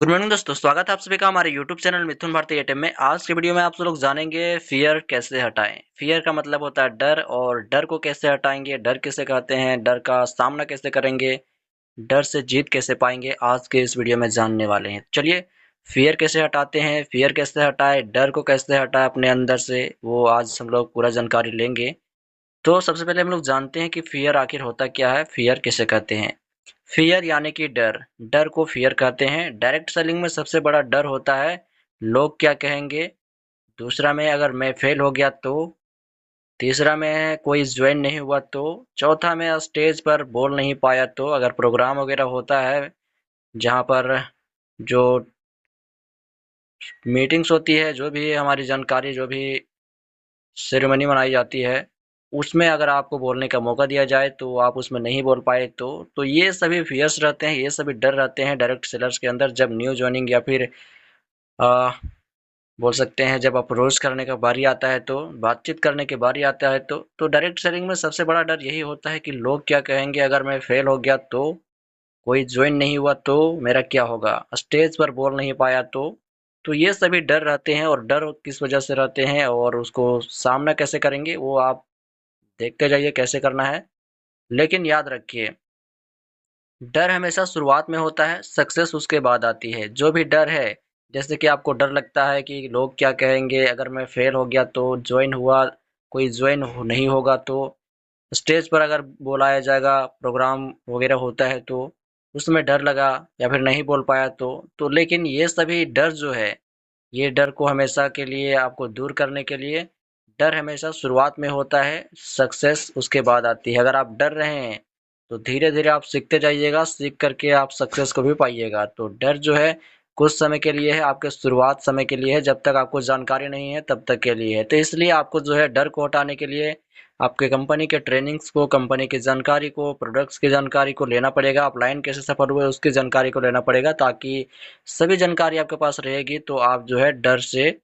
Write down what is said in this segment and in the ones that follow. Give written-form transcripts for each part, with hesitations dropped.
Good morning दोस्तों, स्वागत है आप सभी का हमारे यूट्यूब चैनल मिथुन भारती एटीएम में। आज की वीडियो में आप सब लोग जानेंगे फियर कैसे हटाएं। फियर का मतलब होता है डर, और डर को कैसे हटाएंगे, डर किसे कहते हैं, डर का सामना कैसे करेंगे, डर से जीत कैसे पाएंगे, आज के इस वीडियो में जानने वाले हैं। चलिए, फियर कैसे हटाते हैं, फियर कैसे हटाए, डर को कैसे हटाए अपने अंदर से, वो आज हम लोग पूरा जानकारी लेंगे। तो सबसे पहले हम लोग जानते हैं कि फियर आखिर होता क्या है, फियर किसे कहते हैं। फियर यानी कि डर, डर को फियर कहते हैं। डायरेक्ट सेलिंग में सबसे बड़ा डर होता है लोग क्या कहेंगे, दूसरा में अगर मैं फेल हो गया तो, तीसरा में कोई ज्वाइन नहीं हुआ तो, चौथा में स्टेज पर बोल नहीं पाया तो, अगर प्रोग्राम वगैरह होता है जहाँ पर जो मीटिंग्स होती है, जो भी हमारी जानकारी, जो भी सेरेमनी मनाई जाती है, उसमें अगर आपको बोलने का मौका दिया जाए तो आप उसमें नहीं बोल पाए तो ये सभी फियर्स रहते हैं, ये सभी डर रहते हैं डायरेक्ट सेलर्स के अंदर। जब न्यू जॉइनिंग या फिर आ, बोल सकते हैं जब अप्रोच करने का बारी आता है, तो बातचीत करने की बारी आता है, तो डायरेक्ट सेलिंग में सबसे बड़ा डर यही होता है कि लोग क्या कहेंगे, अगर मैं फेल हो गया तो, कोई ज्वाइन नहीं हुआ तो मेरा क्या होगा, स्टेज पर बोल नहीं पाया तो ये सभी डर रहते हैं। और डर किस वजह से रहते हैं और उसको सामना कैसे करेंगे, वो आप देखते जाइए कैसे करना है। लेकिन याद रखिए, डर हमेशा शुरुआत में होता है, सक्सेस उसके बाद आती है। जो भी डर है, जैसे कि आपको डर लगता है कि लोग क्या कहेंगे, अगर मैं फेल हो गया तो, ज्वाइन हुआ, कोई ज्वाइन नहीं होगा तो, स्टेज पर अगर बुलाया जाएगा, प्रोग्राम वगैरह होता है तो उसमें डर लगा, या फिर नहीं बोल पाया तो लेकिन ये सभी डर जो है, ये डर को हमेशा के लिए आपको दूर करने के लिए, डर हमेशा शुरुआत में होता है, सक्सेस उसके बाद आती है। अगर आप डर रहे हैं तो धीरे धीरे आप सीखते जाइएगा, सीख करके आप सक्सेस को भी पाइएगा। तो डर जो है कुछ समय के लिए है, आपके शुरुआत समय के लिए है, जब तक आपको जानकारी नहीं है तब तक के लिए है। तो इसलिए आपको जो है डर को हटाने के लिए आपके कंपनी के ट्रेनिंग्स को, कंपनी की जानकारी को, प्रोडक्ट्स की जानकारी को लेना पड़ेगा। अपलाइन कैसे सफल हुए उसकी जानकारी को लेना पड़ेगा, ताकि सभी जानकारी आपके पास रहेगी तो आप जो है डर से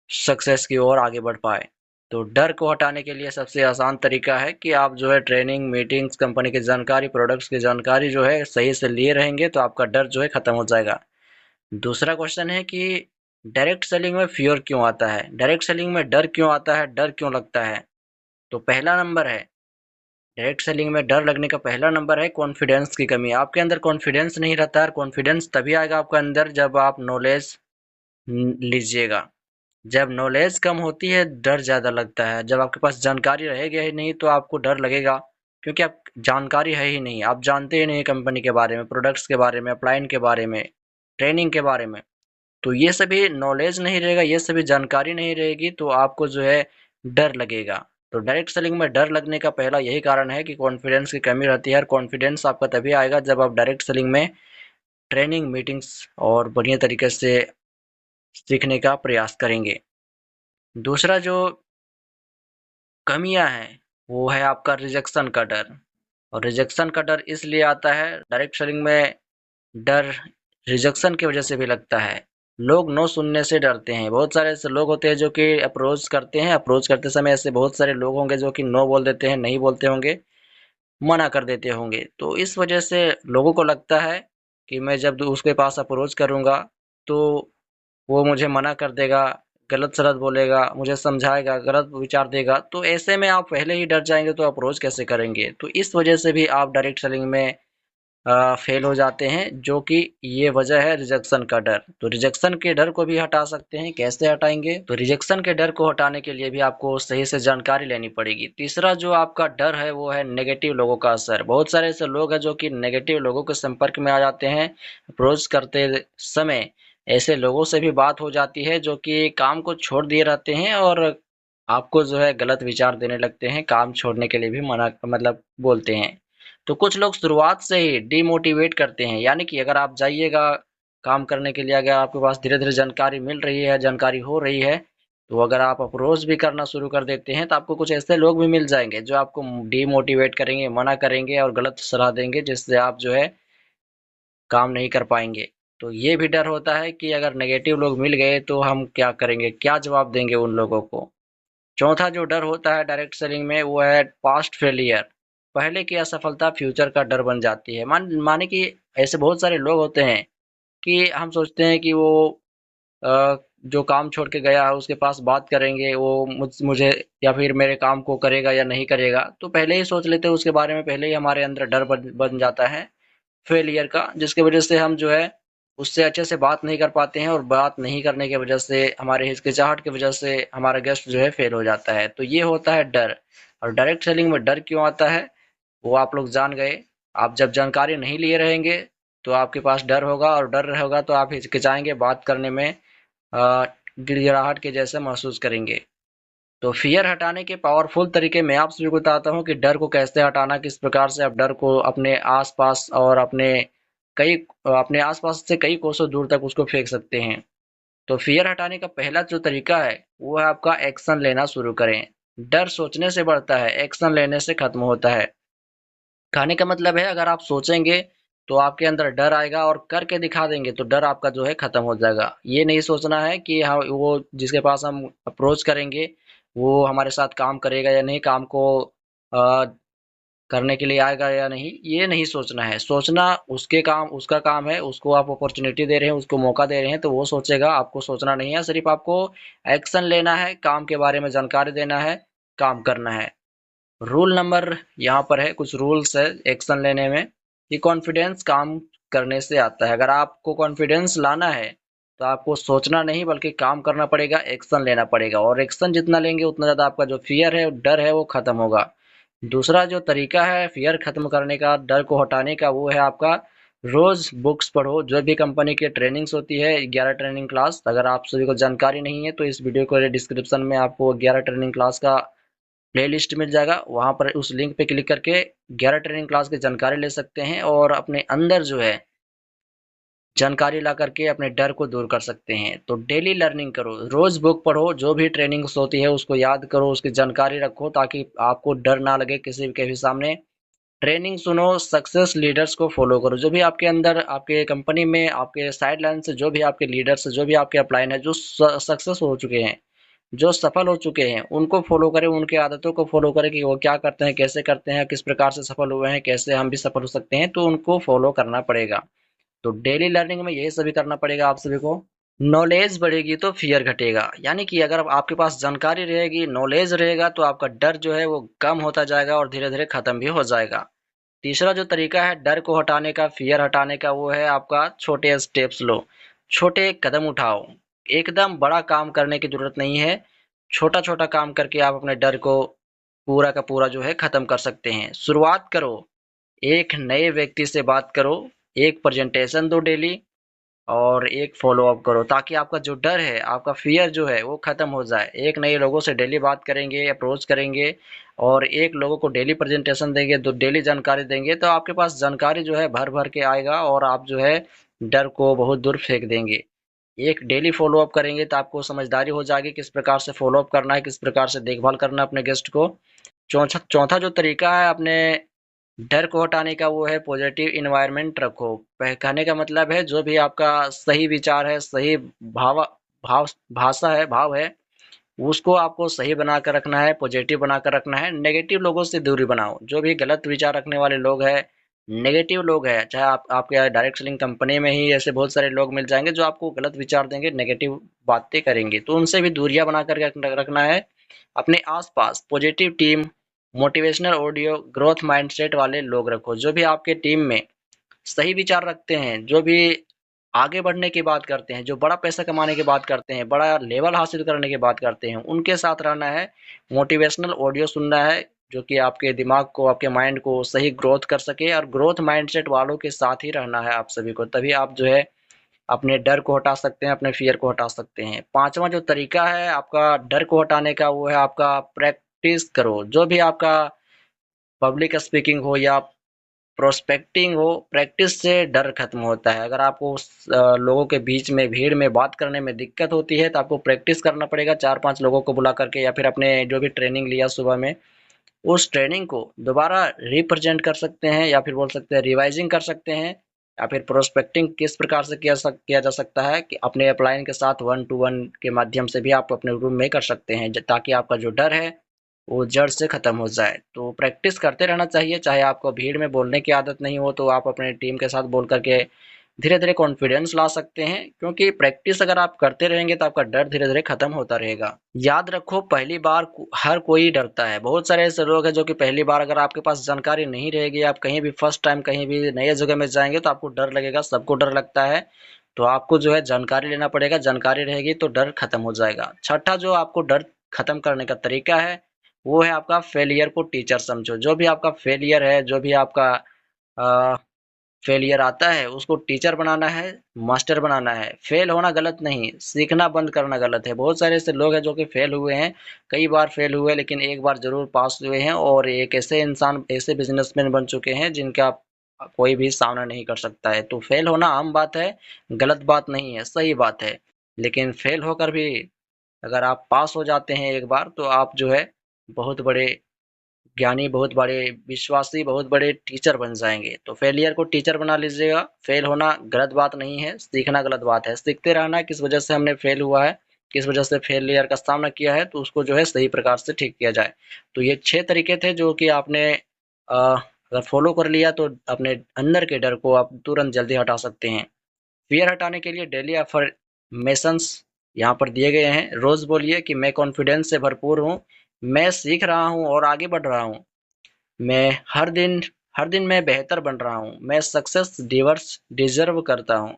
सक्सेस की ओर आगे बढ़ पाए। तो डर को हटाने के लिए सबसे आसान तरीका है कि आप जो है ट्रेनिंग, मीटिंग्स, कंपनी की जानकारी, प्रोडक्ट्स की जानकारी जो है सही से लिए रहेंगे तो आपका डर जो है खत्म हो जाएगा। दूसरा क्वेश्चन है कि डायरेक्ट सेलिंग में फियर क्यों आता है, डायरेक्ट सेलिंग में डर क्यों आता है, डर क्यों लगता है। तो पहला नंबर है, डायरेक्ट सेलिंग में डर लगने का पहला नंबर है कॉन्फिडेंस की कमी। आपके अंदर कॉन्फिडेंस नहीं रहता है। कॉन्फिडेंस तभी आएगा आपके अंदर जब आप नॉलेज लीजिएगा। जब नॉलेज कम होती है डर ज़्यादा लगता है। जब आपके पास जानकारी रहेगी ही नहीं तो आपको डर लगेगा, क्योंकि आप जानकारी है ही नहीं, आप जानते ही नहीं कंपनी के बारे में, प्रोडक्ट्स के बारे में, अपलाइन के बारे में, ट्रेनिंग के बारे में। तो ये सभी नॉलेज नहीं रहेगा, ये सभी जानकारी नहीं रहेगी तो आपको जो है डर लगेगा। तो डायरेक्ट सेलिंग में डर लगने का पहला यही कारण है कि कॉन्फिडेंस की कमी रहती है। और कॉन्फिडेंस आपका तभी आएगा जब आप डायरेक्ट सेलिंग में ट्रेनिंग, मीटिंग्स और बढ़िया तरीके से सीखने का प्रयास करेंगे। दूसरा जो कमियां हैं वो है आपका रिजेक्शन का डर। और रिजेक्शन का डर इसलिए आता है डायरेक्ट सेलिंग में, डर रिजेक्शन की वजह से भी लगता है। लोग नो सुनने से डरते हैं। बहुत सारे ऐसे लोग होते हैं जो कि अप्रोच करते हैं, अप्रोच करते समय ऐसे बहुत सारे लोग होंगे जो कि नो बोल देते हैं, नहीं बोलते होंगे, मना कर देते होंगे। तो इस वजह से लोगों को लगता है कि मैं जब उसके पास अप्रोच करूंगा तो वो मुझे मना कर देगा, गलत सलत बोलेगा, मुझे समझाएगा, गलत विचार देगा। तो ऐसे में आप पहले ही डर जाएंगे तो अप्रोच कैसे करेंगे। तो इस वजह से भी आप डायरेक्ट सेलिंग में फेल हो जाते हैं, जो कि ये वजह है रिजेक्शन का डर। तो रिजेक्शन के डर को भी हटा सकते हैं, कैसे हटाएंगे। तो रिजेक्शन के डर को हटाने के लिए भी आपको सही से जानकारी लेनी पड़ेगी। तीसरा जो आपका डर है वो है नेगेटिव लोगों का असर। बहुत सारे ऐसे लोग हैं जो कि नेगेटिव लोगों के संपर्क में आ जाते हैं। अप्रोच करते समय ऐसे लोगों से भी बात हो जाती है जो कि काम को छोड़ दिए रहते हैं और आपको जो है गलत विचार देने लगते हैं, काम छोड़ने के लिए भी मना मतलब बोलते हैं। तो कुछ लोग शुरुआत से ही डिमोटिवेट करते हैं, यानी कि अगर आप जाइएगा काम करने के लिए, अगर आपके पास धीरे धीरे जानकारी मिल रही है, जानकारी हो रही है, तो अगर आप अप्रोच भी करना शुरू कर देते हैं तो आपको कुछ ऐसे लोग भी मिल जाएंगे जो आपको डिमोटिवेट करेंगे, मना करेंगे और गलत सलाह देंगे, जिससे आप जो है काम नहीं कर पाएंगे। तो ये भी डर होता है कि अगर नेगेटिव लोग मिल गए तो हम क्या करेंगे, क्या जवाब देंगे उन लोगों को। चौथा जो डर होता है डायरेक्ट सेलिंग में वो है पास्ट फेलियर। पहले की असफलता फ्यूचर का डर बन जाती है। माने कि ऐसे बहुत सारे लोग होते हैं कि हम सोचते हैं कि वो जो काम छोड़ के गया है उसके पास बात करेंगे, वो मुझे या फिर मेरे काम को करेगा या नहीं करेगा, तो पहले ही सोच लेते हैं उसके बारे में, पहले ही हमारे अंदर डर बन जाता है फेलियर का, जिसकी वजह से हम जो है उससे अच्छे से बात नहीं कर पाते हैं, और बात नहीं करने की वजह से, हमारे हिचकिचाहट की वजह से हमारा गेस्ट जो है फेल हो जाता है। तो ये होता है डर। और डायरेक्ट सेलिंग में डर क्यों आता है, वो आप लोग जान गए। आप जब जानकारी नहीं लिए रहेंगे तो आपके पास डर होगा, और डर होगा तो आप हिचकिचाएंगे बात करने में, गिड़गिड़ाहट के जैसे महसूस करेंगे। तो फियर हटाने के पावरफुल तरीके मैं आप सभी को बताता हूँ कि डर को कैसे हटाना, किस प्रकार से आप डर को अपने आसपास और कई अपने आसपास से कई कोसों दूर तक उसको फेंक सकते हैं। तो फियर हटाने का पहला जो तरीका है वो है आपका एक्शन लेना शुरू करें। डर सोचने से बढ़ता है, एक्शन लेने से खत्म होता है। कहने का मतलब है, अगर आप सोचेंगे तो आपके अंदर डर आएगा, और करके दिखा देंगे तो डर आपका जो है खत्म हो जाएगा। ये नहीं सोचना है कि हाँ वो जिसके पास हम अप्रोच करेंगे वो हमारे साथ काम करेगा या नहीं, काम को अ, करने के लिए आएगा या नहीं, ये नहीं सोचना है। सोचना उसके काम, उसका काम है, उसको आप अपॉर्चुनिटी दे रहे हैं, उसको मौका दे रहे हैं तो वो सोचेगा, आपको सोचना नहीं है। सिर्फ आपको एक्शन लेना है, काम के बारे में जानकारी देना है, काम करना है। रूल नंबर यहाँ पर है, कुछ रूल्स है एक्शन लेने में, कि कॉन्फिडेंस काम करने से आता है। अगर आपको कॉन्फिडेंस लाना है तो आपको सोचना नहीं बल्कि काम करना पड़ेगा, एक्शन लेना पड़ेगा, और एक्शन जितना लेंगे उतना ज़्यादा आपका जो फियर है, डर है, वो खत्म होगा। दूसरा जो तरीका है फियर खत्म करने का, डर को हटाने का, वो है आपका रोज बुक्स पढ़ो। जो भी कंपनी की ट्रेनिंग्स होती है, 11 ट्रेनिंग क्लास, अगर आप सभी को जानकारी नहीं है तो इस वीडियो को डिस्क्रिप्शन में आपको 11 ट्रेनिंग क्लास का प्लेलिस्ट मिल जाएगा, वहां पर उस लिंक पे क्लिक करके 11 ट्रेनिंग क्लास की जानकारी ले सकते हैं, और अपने अंदर जो है जानकारी ला करके अपने डर को दूर कर सकते हैं। तो डेली लर्निंग करो, रोज बुक पढ़ो, जो भी ट्रेनिंग्स होती है उसको याद करो, उसकी जानकारी रखो, ताकि आपको डर ना लगे किसी के भी सामने। ट्रेनिंग सुनो, सक्सेस लीडर्स को फॉलो करो। जो भी आपके अंदर, आपके कंपनी में, आपके साइड लाइन से जो भी आपके लीडर्स, जो भी आपके अपलाइन है, जो सक्सेस हो चुके हैं, जो सफल हो चुके हैं, उनको फॉलो करें, उनके आदतों को फॉलो करें कि वो क्या करते हैं, कैसे करते हैं, किस प्रकार से सफल हुए हैं, कैसे हम भी सफल हो सकते हैं, तो उनको फॉलो करना पड़ेगा। तो डेली लर्निंग में यही सभी करना पड़ेगा आप सभी को। नॉलेज बढ़ेगी तो फियर घटेगा, यानी कि अगर आपके पास जानकारी रहेगी, नॉलेज रहेगा, तो आपका डर जो है वो कम होता जाएगा और धीरे धीरे खत्म भी हो जाएगा। तीसरा जो तरीका है डर को हटाने का, फियर हटाने का, वो है आपका छोटे स्टेप्स लो, छोटे कदम उठाओ। एकदम बड़ा काम करने की जरूरत नहीं है, छोटा छोटा काम करके आप अपने डर को पूरा का पूरा जो है खत्म कर सकते हैं। शुरुआत करो, एक नए व्यक्ति से बात करो, एक प्रेजेंटेशन दो डेली, और एक फॉलो अप करो, ताकि आपका जो डर है, आपका फियर जो है वो खत्म हो जाए। एक नए लोगों से डेली बात करेंगे, अप्रोच करेंगे, और एक लोगों को डेली प्रेजेंटेशन देंगे, तो डेली जानकारी देंगे, तो आपके पास जानकारी जो है भर भर के आएगा, और आप जो है डर को बहुत दूर फेंक देंगे। एक डेली फॉलो अप करेंगे तो आपको समझदारी हो जाएगी किस प्रकार से फॉलो अप करना है, किस प्रकार से देखभाल करना है अपने गेस्ट को। चौथा चौथा जो तरीका है अपने डर को हटाने का, वो है पॉजिटिव इन्वायरमेंट रखो। कहने का मतलब है, जो भी आपका सही विचार है, सही भाव भाव भाषा है, भाव है, उसको आपको सही बना कर रखना है, पॉजिटिव बना कर रखना है। नेगेटिव लोगों से दूरी बनाओ। जो भी गलत विचार रखने वाले लोग हैं, नेगेटिव लोग हैं, चाहे आप आपके डायरेक्ट सेलिंग कंपनी में ही ऐसे बहुत सारे लोग मिल जाएंगे जो आपको गलत विचार देंगे, नेगेटिव बातें करेंगे, तो उनसे भी दूरियां बना कर रखना है। अपने आसपास positive team, motivational audio, growth mindset वाले लोग रखो। जो भी आपके टीम में सही विचार रखते हैं, जो भी आगे बढ़ने की बात करते हैं, जो बड़ा पैसा कमाने की बात करते हैं, बड़ा लेवल हासिल करने की बात करते हैं, उनके साथ रहना है। मोटिवेशनल ऑडियो सुनना है, जो कि आपके दिमाग को, आपके माइंड को सही ग्रोथ कर सके, और ग्रोथ माइंडसेट वालों के साथ ही रहना है आप सभी को। तभी आप जो है अपने डर को हटा सकते हैं, अपने फियर को हटा सकते हैं। पांचवा जो तरीका है आपका डर को हटाने का, वो है आपका प्रैक्टिस करो। जो भी आपका पब्लिक स्पीकिंग हो या प्रोस्पेक्टिंग हो, प्रैक्टिस से डर खत्म होता है। अगर आपको लोगों के बीच में, भीड़ में बात करने में दिक्कत होती है, तो आपको प्रैक्टिस करना पड़ेगा, चार पांच लोगों को बुला करके, या फिर अपने जो भी ट्रेनिंग लिया सुबह में, उस ट्रेनिंग को दोबारा रिप्रेजेंट कर सकते हैं, या फिर बोल सकते हैं रिवाइजिंग कर सकते हैं। या फिर प्रोस्पेक्टिंग किस प्रकार से किया जा सकता है, कि अपने अपलाइन के साथ वन टू वन के माध्यम से भी आप अपने रूम में कर सकते हैं, ताकि आपका जो डर है वो जड़ से खत्म हो जाए। तो प्रैक्टिस करते रहना चाहिए। चाहे आपको भीड़ में बोलने की आदत नहीं हो, तो आप अपने टीम के साथ बोल करके धीरे धीरे कॉन्फिडेंस ला सकते हैं, क्योंकि प्रैक्टिस अगर आप करते रहेंगे तो आपका डर धीरे धीरे खत्म होता रहेगा। याद रखो, पहली बार हर कोई डरता है। बहुत सारे ऐसे लोग हैं जो कि पहली बार, अगर आपके पास जानकारी नहीं रहेगी, आप कहीं भी फर्स्ट टाइम कहीं भी नए जगह में जाएंगे तो आपको डर लगेगा, सबको डर लगता है। तो आपको जो है जानकारी लेना पड़ेगा, जानकारी रहेगी तो डर खत्म हो जाएगा। छठा जो आपको डर खत्म करने का तरीका है, वो है आपका फेलियर को टीचर समझो। जो भी आपका फेलियर है, जो भी आपका फेलियर आता है, उसको टीचर बनाना है, मास्टर बनाना है। फेल होना गलत नहीं, सीखना बंद करना गलत है। बहुत सारे ऐसे लोग हैं जो कि फेल हुए हैं, कई बार फेल हुए, लेकिन एक बार जरूर पास हुए हैं, और एक ऐसे इंसान, ऐसे बिजनेसमैन बन चुके हैं जिनका कोई भी सामना नहीं कर सकता है। तो फेल होना आम बात है, गलत बात नहीं है, सही बात है। लेकिन फेल होकर भी अगर आप पास हो जाते हैं एक बार, तो आप जो है बहुत बड़े ज्ञानी, बहुत बड़े विश्वासी, बहुत बड़े टीचर बन जाएंगे। तो फेलियर को टीचर बना लीजिएगा। फेल होना गलत बात नहीं है, सीखना गलत बात है। सीखते रहना है किस वजह से हमने फेल हुआ है, किस वजह से फेलियर का सामना किया है, तो उसको जो है सही प्रकार से ठीक किया जाए। तो ये 6 तरीके थे जो कि आपने अगर फॉलो कर लिया तो अपने अंदर के डर को आप तुरंत जल्दी हटा सकते हैं। फियर हटाने के लिए डेली अफर्मेशंस यहाँ पर दिए गए हैं। रोज बोलिए कि मैं कॉन्फिडेंस से भरपूर हूँ, मैं सीख रहा हूँ और आगे बढ़ रहा हूँ, मैं हर दिन मैं बेहतर बन रहा हूँ, मैं सक्सेस डिवर्स डिजर्व करता हूँ।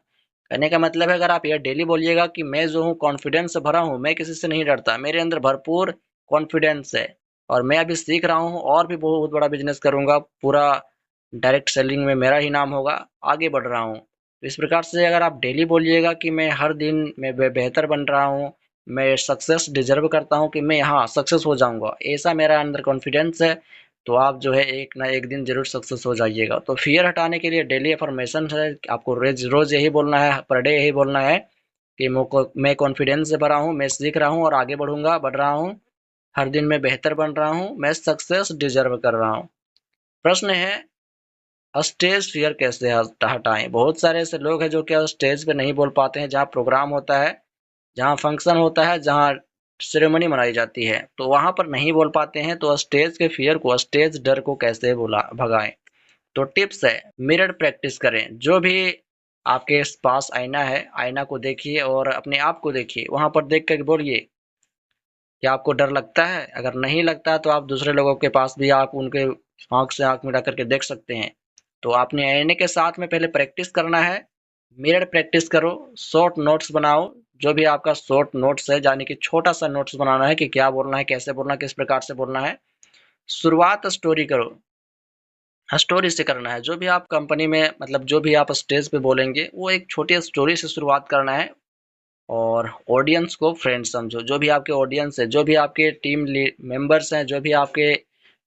कहने का मतलब है, अगर आप यह डेली बोलिएगा कि मैं जो हूँ कॉन्फिडेंस से भरा हूँ, मैं किसी से नहीं डरता, मेरे अंदर भरपूर कॉन्फिडेंस है, और मैं अभी सीख रहा हूँ और भी बहुत बड़ा बिजनेस करूंगा, पूरा डायरेक्ट सेलिंग में मेरा ही नाम होगा, आगे बढ़ रहा हूँ। तो इस प्रकार से अगर आप डेली बोलिएगा कि मैं हर दिन मैं बेहतर बन रहा हूँ, मैं सक्सेस डिजर्व करता हूँ, कि मैं यहाँ सक्सेस हो जाऊंगा, ऐसा मेरा अंदर कॉन्फिडेंस है, तो आप जो है एक ना एक दिन जरूर सक्सेस हो जाइएगा। तो फियर हटाने के लिए डेली अफर्मेशन है, आपको रोज रोज यही बोलना है, पर डे यही बोलना है कि मैं कॉन्फिडेंस से भरा हूँ, मैं सीख रहा हूँ और आगे बढ़ूंगा, बढ़ रहा हूँ, हर दिन मैं बेहतर बन रहा हूँ, मैं सक्सेस डिजर्व कर रहा हूँ। प्रश्न है, स्टेज फियर कैसे हटाएं। बहुत सारे ऐसे लोग हैं जो कि स्टेज पे नहीं बोल पाते हैं, जहाँ प्रोग्राम होता है, जहाँ फंक्शन होता है, जहाँ सेरेमनी मनाई जाती है, तो वहां पर नहीं बोल पाते हैं। तो स्टेज के फियर को, स्टेज डर को कैसे बोला भगाएं। तो टिप्स है, मिरर प्रैक्टिस करें। जो भी आपके पास आईना है, आईना को देखिए और अपने आप को देखिए, वहां पर देख कर बोलिए, क्या आपको डर लगता है? अगर नहीं लगता तो आप दूसरे लोगों के पास भी आप उनके आंख से आंख मिला करके देख सकते हैं। तो आपने आईने के साथ में पहले प्रैक्टिस करना है, मिरर प्रैक्टिस करो, शॉर्ट नोट्स बनाओ। जो भी आपका शॉर्ट नोट्स है, यानी कि छोटा सा नोट्स बनाना है कि क्या बोलना है, कैसे बोलना है, किस प्रकार से बोलना है। शुरुआत स्टोरी करो, स्टोरी से करना है। जो भी आप कंपनी में, मतलब जो भी आप स्टेज पे बोलेंगे, वो एक छोटी स्टोरी से शुरुआत करना है। और ऑडियंस को फ्रेंड समझो। जो भी आपके ऑडियंस है, जो भी आपके टीम मेंबर्स हैं, जो भी आपके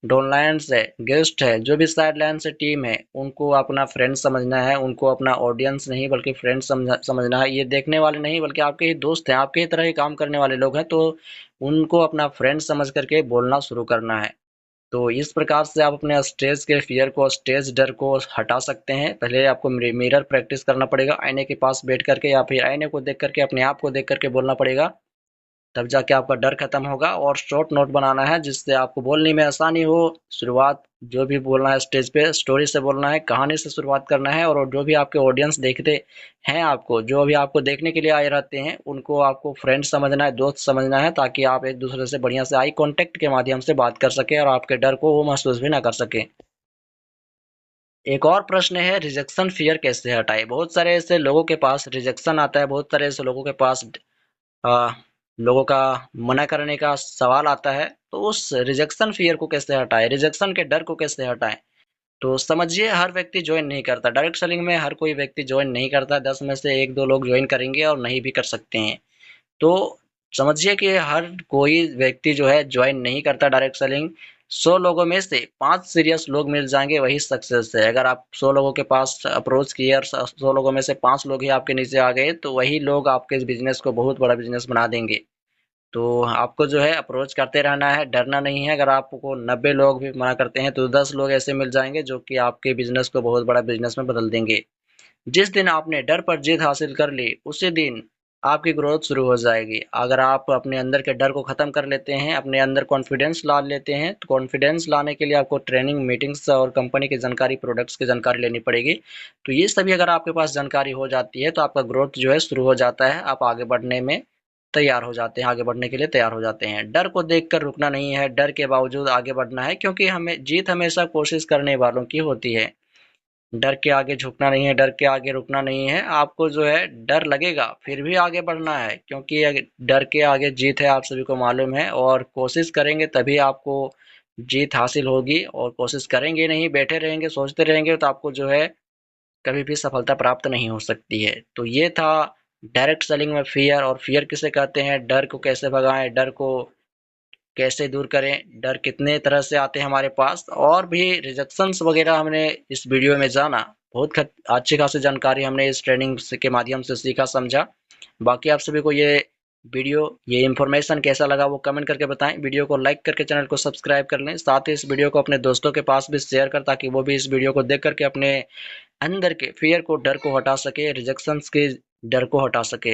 डोनलाइंस है, गेस्ट है, जो भी साइड लाइन से टीम है, उनको अपना फ्रेंड समझना है, उनको अपना ऑडियंस नहीं बल्कि फ्रेंड समझना है। ये देखने वाले नहीं बल्कि आपके ही दोस्त हैं, आपके ही तरह ही काम करने वाले लोग हैं, तो उनको अपना फ्रेंड समझ करके बोलना शुरू करना है। तो इस प्रकार से आप अपने स्टेज के फियर को, स्टेज डर को हटा सकते हैं। पहले आपको मिरर प्रैक्टिस करना पड़ेगा, आईने के पास बैठ करके या फिर आईने को देख करके, अपने आप को देख करके बोलना पड़ेगा, तब जाके आपका डर खत्म होगा। और शॉर्ट नोट बनाना है जिससे आपको बोलने में आसानी हो। शुरुआत जो भी बोलना है स्टेज पे, स्टोरी से बोलना है, कहानी से शुरुआत करना है। और जो भी आपके ऑडियंस देखते हैं, आपको जो भी आपको देखने के लिए आए रहते हैं, उनको आपको फ्रेंड समझना है, दोस्त समझना है, ताकि आप एक दूसरे से बढ़िया से आई कांटेक्ट के माध्यम से बात कर सके और आपके डर को वो महसूस भी ना कर सके। एक और प्रश्न है, रिजेक्शन फियर कैसे हटाए। बहुत सारे ऐसे लोगों के पास रिजेक्शन आता है, बहुत सारे ऐसे लोगों के पास आ, लोगों का मना करने का सवाल आता है। तो उस रिजेक्शन फियर को कैसे हटाएं, रिजेक्शन के डर को कैसे हटाएं। तो समझिए, हर व्यक्ति ज्वाइन नहीं करता डायरेक्ट सेलिंग में, हर कोई व्यक्ति ज्वाइन नहीं करता। 10 में से एक दो लोग ज्वाइन करेंगे और नहीं भी कर सकते हैं। तो समझिए कि हर कोई व्यक्ति जो है ज्वाइन नहीं करता डायरेक्ट सेलिंग। 100 लोगों में से 5 सीरियस लोग मिल जाएंगे, वही सक्सेस है। अगर आप 100 लोगों के पास अप्रोच किए और 100 लोगों में से 5 लोग ही आपके नीचे आ गए, तो वही लोग आपके इस बिजनेस को बहुत बड़ा बिजनेस बना देंगे। तो आपको जो है अप्रोच करते रहना है, डरना नहीं है। अगर आपको 90 लोग भी मना करते हैं तो 10 लोग ऐसे मिल जाएंगे जो कि आपके बिजनेस को बहुत बड़ा बिजनेस में बदल देंगे। जिस दिन आपने डर पर जीत हासिल कर ली, उसी दिन आपकी ग्रोथ शुरू हो जाएगी। अगर आप अपने अंदर के डर को ख़त्म कर लेते हैं, अपने अंदर कॉन्फिडेंस ला लेते हैं, तो कॉन्फिडेंस लाने के लिए आपको ट्रेनिंग, मीटिंग्स और कंपनी की जानकारी, प्रोडक्ट्स की जानकारी लेनी पड़ेगी। तो ये सभी अगर आपके पास जानकारी हो जाती है, तो आपका ग्रोथ जो है शुरू हो जाता है। आप आगे बढ़ने में तैयार हो जाते हैं, आगे बढ़ने के लिए तैयार हो जाते हैं। डर को देखकर रुकना नहीं है, डर के बावजूद आगे बढ़ना है, क्योंकि हमें जीत हमेशा कोशिश करने वालों की होती है। डर के आगे झुकना नहीं है, डर के आगे रुकना नहीं है। आपको जो है डर लगेगा, फिर भी आगे बढ़ना है, क्योंकि डर के आगे जीत है, आप सभी को मालूम है। और कोशिश करेंगे तभी आपको जीत हासिल होगी, और कोशिश करेंगे नहीं, बैठे रहेंगे, सोचते रहेंगे, तो आपको जो है कभी भी सफलता प्राप्त नहीं हो सकती है। तो ये था डायरेक्ट सेलिंग में फियर। और फियर किसे कहते हैं, डर को कैसे भगाएं, डर को कैसे दूर करें, डर कितने तरह से आते हैं हमारे पास, और भी रिजेक्शंस वगैरह हमने इस वीडियो में जाना। बहुत अच्छी खासी जानकारी हमने इस ट्रेनिंग के माध्यम से सीखा, समझा। बाकी आप सभी को वीडियो ये इन्फॉर्मेशन कैसा लगा वो कमेंट करके बताएं। वीडियो को लाइक करके चैनल को सब्सक्राइब कर लें, साथ ही इस वीडियो को अपने दोस्तों के पास भी शेयर कर, ताकि वो भी इस वीडियो को देख करके अपने अंदर के फियर को, डर को हटा सके, रिजेक्शंस के डर को हटा सके।